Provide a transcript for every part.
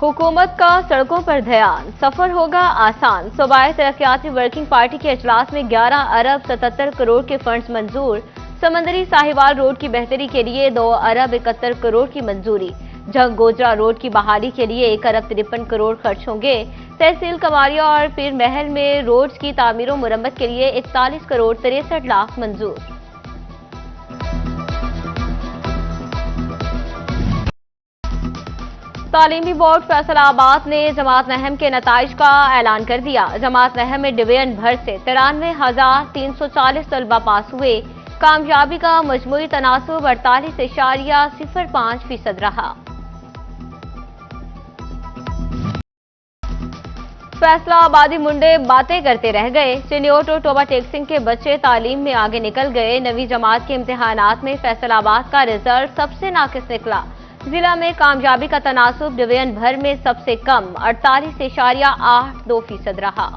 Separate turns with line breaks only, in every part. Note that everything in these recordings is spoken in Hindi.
हुकूमत का सड़कों पर ध्यान, सफर होगा आसान। सूबाई तरक्याती वर्किंग पार्टी के इजलास में 11 अरब 77 करोड़ के फंड्स मंजूर। समंदरी साहिवाल रोड की बेहतरी के लिए 2 अरब 71 करोड़ की मंजूरी। झंग गोजरा रोड की बहाली के लिए 1 अरब 53 करोड़ खर्च होंगे। तहसील कवारिया और पीर महल में रोड्स की तामीर मुरम्मत के लिए 41 करोड़ 63 लाख मंजूर। तालीमी बोर्ड फैसलाबाद ने जमात नहम के नताइज का ऐलान कर दिया। जमात नहम में डिवीजन भर से 93,340 तलबा पास हुए। कामयाबी का मजमूई तनासुब 48.05% रहा। फैसलाबादी मुंडे बातें करते रह गए। चिन्योट और टोबा टेक्सिंग के बच्चे तालीम में आगे निकल गए। नवी जमात के इम्तिहानात में फैसलाबाद का रिजल्ट सबसे नाकिस निकला। जिला में कामयाबी का तनासुब डिवीजन भर में सबसे कम 48.82% रहा।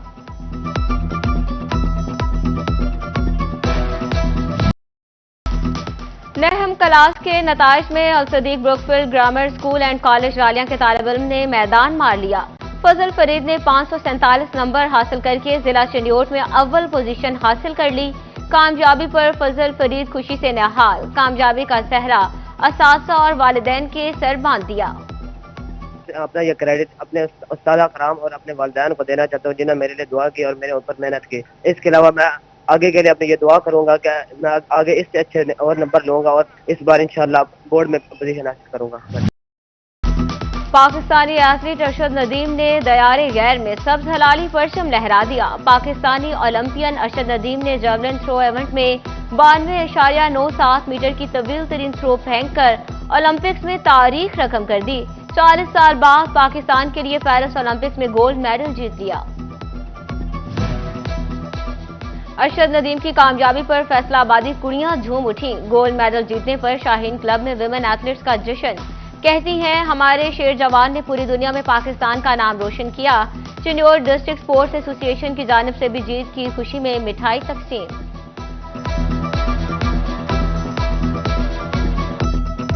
नहम क्लास के नताइज में Al Sadiq Brookfield grammar school and college रालियां के तालिब इल्म ने मैदान मार लिया। फजल फरीद ने 547 नंबर हासिल करके जिला चिन्योट में अव्वल पोजीशन हासिल कर ली। कामयाबी पर फजल फरीद खुशी से निहाल। कामयाबी का सहरा असातिज़ा और वालिदैन के सर बांध दिया।
अपना ये क्रेडिट अपने उस्ताद कराम और अपने वालिदैन को देना चाहता हूँ जिन्होंने मेरे लिए दुआ की और मेरे ऊपर मेहनत की। इसके अलावा मैं आगे के लिए अपने ये दुआ करूंगा कि मैं आगे इससे अच्छे और नंबर लूंगा और इस बार इंशाल्लाह बोर्ड में पोजीशन हासिल करूंगा।
पाकिस्तानी एथलीट अरशद नदीम ने दयारे गैर में सब्ज हलाली परचम लहरा दिया। पाकिस्तानी ओलंपियन अरशद नदीम ने जेवलिन थ्रो इवेंट में 92.97 मीटर की तवील तरीन थ्रो फेंककर ओलंपिक्स में तारीख रकम कर दी। 40 साल बाद पाकिस्तान के लिए पेरिस ओलंपिक्स में गोल्ड मेडल जीत लिया। अरशद नदीम की कामयाबी पर फैसलाबादी कुड़ियां झूम उठी। गोल्ड मेडल जीतने पर शाहीन क्लब में विमेन एथलीट्स का जश्न। कहती हैं हमारे शेर जवान ने पूरी दुनिया में पाकिस्तान का नाम रोशन किया। चिन्योट डिस्ट्रिक्ट स्पोर्ट्स एसोसिएशन की जानिब से भी जीत की खुशी में मिठाई तकसीम।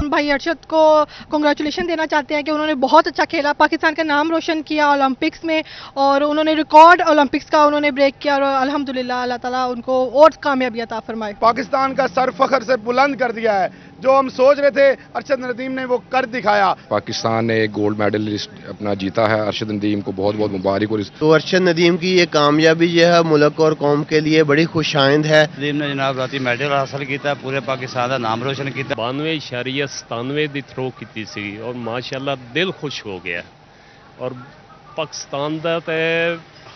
भाई अरशद को कांग्रेचुलेशन देना चाहते हैं कि उन्होंने बहुत अच्छा खेला, पाकिस्तान का नाम रोशन किया ओलंपिक्स में और उन्होंने रिकॉर्ड ओलंपिक्स का उन्होंने ब्रेक किया और अल्हम्दुलिल्लाह अल्लाह ताला उनको और कामयाबी अता फरमाए।
पाकिस्तान का सर फख्र से बुलंद कर दिया है। जो हम सोच रहे थे अरशद नदीम ने वो कर दिखाया।
पाकिस्तान ने गोल्ड मेडलिस्ट अपना जीता है। अरशद नदीम को बहुत बहुत मुबारक। और
तो अरशद नदीम की ये कामयाबी जो है मुल्क और कौम के लिए बड़ी खुशाइंद है।
नदीम ने जनाब राती मेडल हासिल किया, पूरे पाकिस्तान का नाम रोशन किया।
92.97 की थ्रो की सी और माशाअल्लाह दिल खुश हो गया और पाकिस्तान का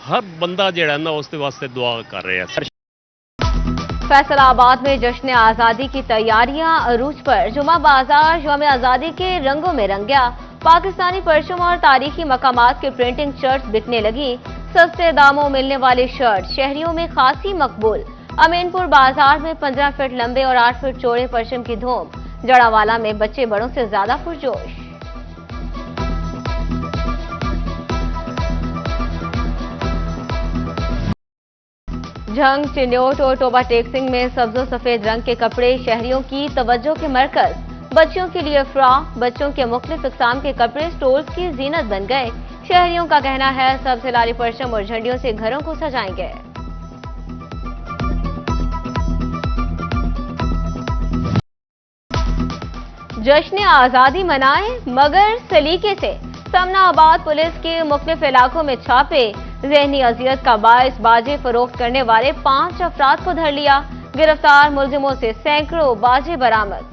हर बंदा जिहड़ा ना उसके वास्ते दुआ कर रहा है।
फैसलाबाद में जश्न आज़ादी की तैयारियां अरूज पर। जुमा बाजार यौम आज़ादी के रंगों में रंग गया। पाकिस्तानी परचम और तारीखी मकामात के प्रिंटिंग शर्ट्स बिकने लगी। सस्ते दामों मिलने वाले शर्ट शहरियों में खासी मकबूल। अमीनपुर बाजार में 15 फीट लंबे और 8 फीट चौड़े परचम की धूम। जड़ावाला में बच्चे बड़ों से ज्यादा पुरजोश। झंग, चिन्योट और टोबा टेक्सिंग में सब्जो सफेद रंग के कपड़े शहरियों की तवज्जो के मरकज। बच्चों के लिए फ्रॉक, बच्चों के मुख्तलिफ इक़साम के कपड़े स्टोर्स की जीनत बन गए। शहरियों का कहना है सब्ज हिलाली परचम और झंडियों से घरों को सजाएंगे। जश्न आज़ादी मनाएं मगर सलीके से। समनाबाद पुलिस के मुख्तलिफ इलाकों में छापे। ज़हनी अजियत का बायस बाजे फरोख्त करने वाले 5 अफराद को धर लिया। गिरफ्तार मुलजिमों से सैकड़ों बाजे बरामद।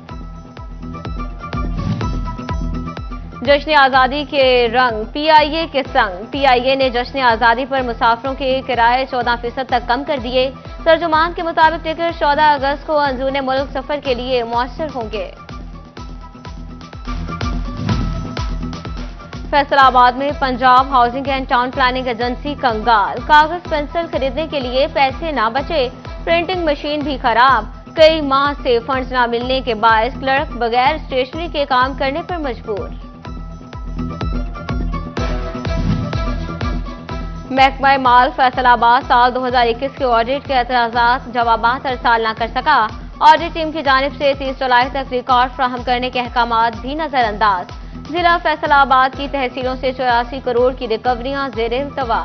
जश्न आज़ादी के रंग पीआईए के संग। पीआईए ने जश्न आज़ादी पर मुसाफिरों के किराए 14% तक कम कर दिए। तर्जुमान के मुताबिक टिकट 14 अगस्त को अंदरूने मुल्क सफर के लिए मुयस्सर होंगे। फैसलाबाद में Punjab housing and town planning agency कंगाल। कागज पेंसिल खरीदने के लिए पैसे ना बचे। प्रिंटिंग मशीन भी खराब। कई माह से फंड्स ना मिलने के बायस क्लर्क बगैर स्टेशनरी के काम करने पर मजबूर। महकमा माल फैसलाबाद साल 2021 के ऑडिट के एतराजात जवाबात अरसाल न कर सका। ऑडिट टीम की जानिब से 30 जुलाई तक रिकॉर्ड फ्राहम करने के अहकामात भी नजरअंदाज। जिला फैसलाबाद की तहसीलों से 84 करोड़ की रिकवरियां ज़ेर-ए-इल्तवा।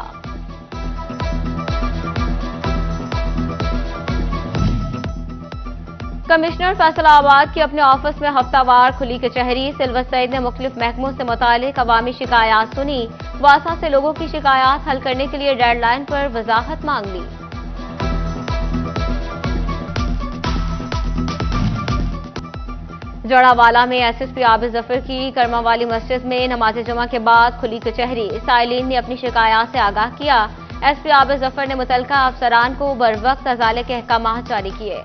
कमिश्नर फैसलाबाद की अपने ऑफिस में हफ्तावार खुली कचहरी। सिल्वर सईद ने मुख्तलिफ महकमों से मुतालिक अवामी शिकायत सुनी। वासा से लोगों की शिकायत हल करने के लिए डेडलाइन पर वजाहत मांग ली। जोड़ावाला में एसएसपी आबिद जफर की करमावाली मस्जिद में नमाज जुमा के बाद खुली कचहरी। साइलिन ने अपनी शिकायत से आगाह किया। एसपी आबिद जफर ने मुतलका अफसरान को बरवक्त अजाले के अहकाम जारी किए।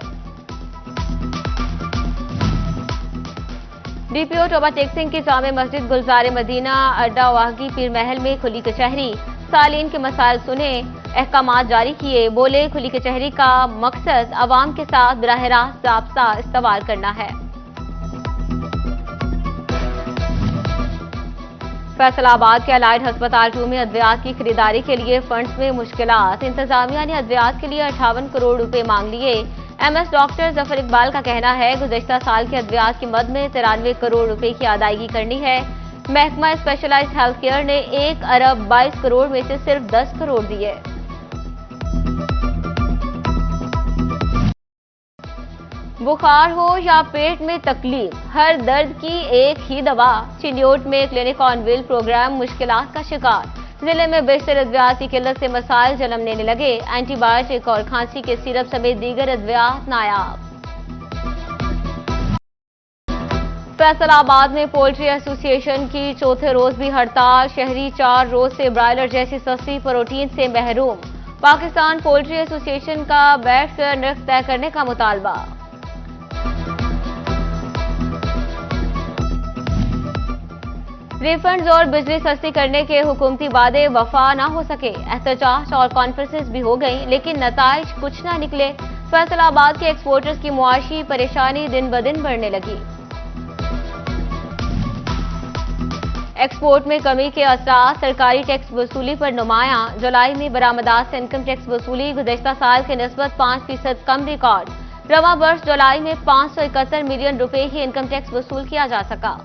डीपीओ टोबा टेक सिंह की जामे मस्जिद गुलजार मदीना अड्डा वाहगी पीर महल में खुली कचहरी। सालीन के मसाइल सुने, अहकाम जारी किए। बोले खुली कचहरी का मकसद अवाम के साथ बराह रास्त ज़ाब्ता इस्तवार करना है। फैसलाबाद के अलाइड अस्पताल 2 में अद्वियात की खरीदारी के लिए फंड्स में मुश्किलात। इंतजामिया ने अद्वियात के लिए 58 करोड़ रुपए मांग लिए। एमएस डॉक्टर जफर इकबाल का कहना है गुज़श्ता साल के अद्वियात की मद में 93 करोड़ रुपए की अदायगी करनी है। महकमा स्पेशलाइज्ड हेल्थ केयर ने 1 अरब 22 करोड़ में से सिर्फ 10 करोड़ दिए। बुखार हो या पेट में तकलीफ, हर दर्द की एक ही दवा। चिन्योट में क्लिनिक ऑन व्हील प्रोग्राम मुश्किलात का शिकार। जिले में बेशतर अद्वियात की किल्लत से मसाइल जन्मने लगे। एंटीबायोटिक और खांसी के सिरप समेत दीगर अद्वियात नायाब। फैसलाबाद में पोल्ट्री एसोसिएशन की चौथे रोज भी हड़ताल। शहरी 4 रोज से ब्रायलर जैसी सस्ती प्रोटीन से महरूम। पाकिस्तान पोल्ट्री एसोसिएशन का बैठ कर नर्ख तय करने का मुतालबा। रिफंड्स और बिजली सस्ती करने के हुकूमती वादे वफा न हो सके। एहतजाज और कॉन्फ्रेंसेस भी हो गई लेकिन नताइज कुछ न निकले। फैसलाबाद के एक्सपोर्टर्स की मुआशी परेशानी दिन ब दिन बढ़ने लगी। एक्सपोर्ट में कमी के असरात सरकारी टैक्स वसूली पर नुमायां। जुलाई में बरामदात से इनकम टैक्स वसूली गुज़श्ता साल के निस्बत 5% कम रिकॉर्ड। रवा वर्ष जुलाई में 571 मिलियन रुपए ही इनकम टैक्स वसूल किया जा सका।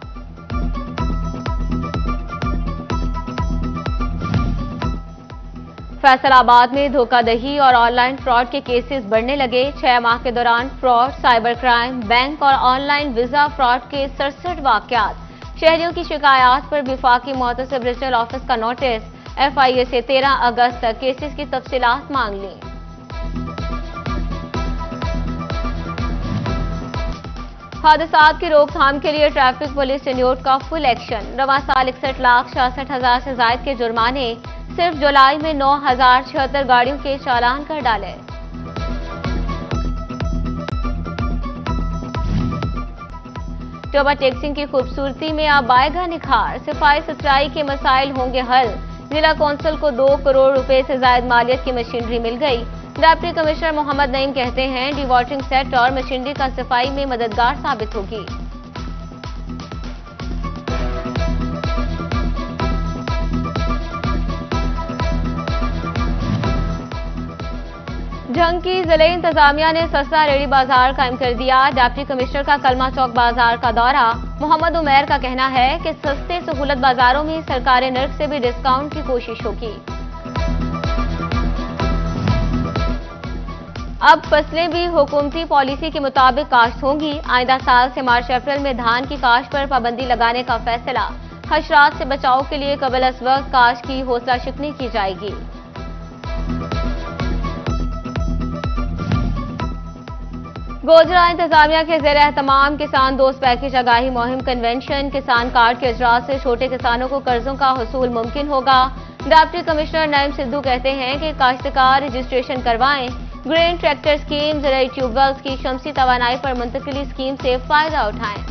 फैसलाबाद में धोखाधड़ी और ऑनलाइन फ्रॉड के केसेस बढ़ने लगे। 6 माह के दौरान फ्रॉड, साइबर क्राइम, बैंक और ऑनलाइन वीजा फ्रॉड के 67 वाकयात। शहरियों की शिकायत पर विफाकी मुतसिब रीजनल ऑफिस का नोटिस। एफआईए से 13 अगस्त तक केसेस की तफसीलात मांग ली। हादसात की रोकथाम के लिए ट्रैफिक पुलिस चिन्योट का फुल एक्शन। रवा साल 61,66,000 से जायद के जुर्माने। सिर्फ जुलाई में 9,076 गाड़ियों के चालान कर डाले। टोबा टेक सिंह की खूबसूरती में अब आएगा निखार। सफाई सुथराई के मसाइल होंगे हल। जिला कौंसिल को 2 करोड़ रुपए से ज्यादा मालियत की मशीनरी मिल गई। डिप्टी कमिश्नर मोहम्मद नईम कहते हैं डिवॉटरिंग सेट और मशीनरी का सफाई में मददगार साबित होगी। जंग की जिले इंतजामिया ने सस्ता रेडी बाजार कायम कर दिया। डिप्टी कमिश्नर का कलमा चौक बाजार का दौरा। मोहम्मद उमैर का कहना है कि सस्ते सहूलत बाजारों में सरकारी नर्क से भी डिस्काउंट की कोशिश होगी। अब फसलें भी हुकूमती पॉलिसी के मुताबिक काश्त होंगी। आइंदा साल से मार्च अप्रैल में धान की काश्त पर पाबंदी लगाने का फैसला। हशरात से बचाव के लिए कबल अस वक्त काश्त की हौसला शिकनी की जाएगी। गोजरा इंतजामिया के ज़ेर एहतमाम किसान दोस्त पैकेज आगाही मुहिम कन्वेंशन। किसान कार्ड के इजरात से छोटे किसानों को कर्जों का हसूल मुमकिन होगा। डिप्टी कमिश्नर नईम सिद्धू कहते हैं कि काश्तकार रजिस्ट्रेशन करवाएं। ग्रेन ट्रैक्टर स्कीम, ज़राई ट्यूबवेल्स की शमसी तवानाई पर मुंतकिली स्कीम से फायदा उठाएं।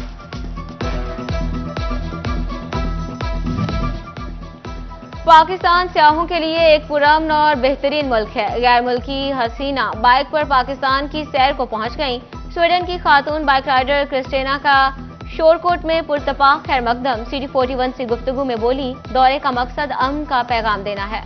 पाकिस्तान सियाहों के लिए एक पुरअमन और बेहतरीन मुल्क है। गैर मुल्की हसीना बाइक पर पाकिस्तान की सैर को पहुंच गईं। स्वीडन की खातून बाइक राइडर क्रिस्टीना का शोरकोट में पुरतपाक खैर मकदम। CD 41 से गुफ्तगू में बोली, दौरे का मकसद अमन का पैगाम देना है।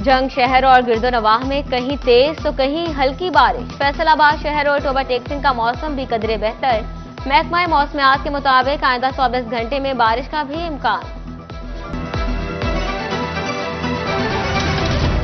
जंग शहर और गिरदोनवाह में कहीं तेज तो कहीं हल्की बारिश। फैसलाबाद शहर और टोबा टेक सिंह का मौसम भी कदरे बेहतर। महकमा मौसमियात के मुताबिक आइंदा 24 घंटे में बारिश का भी इम्कान।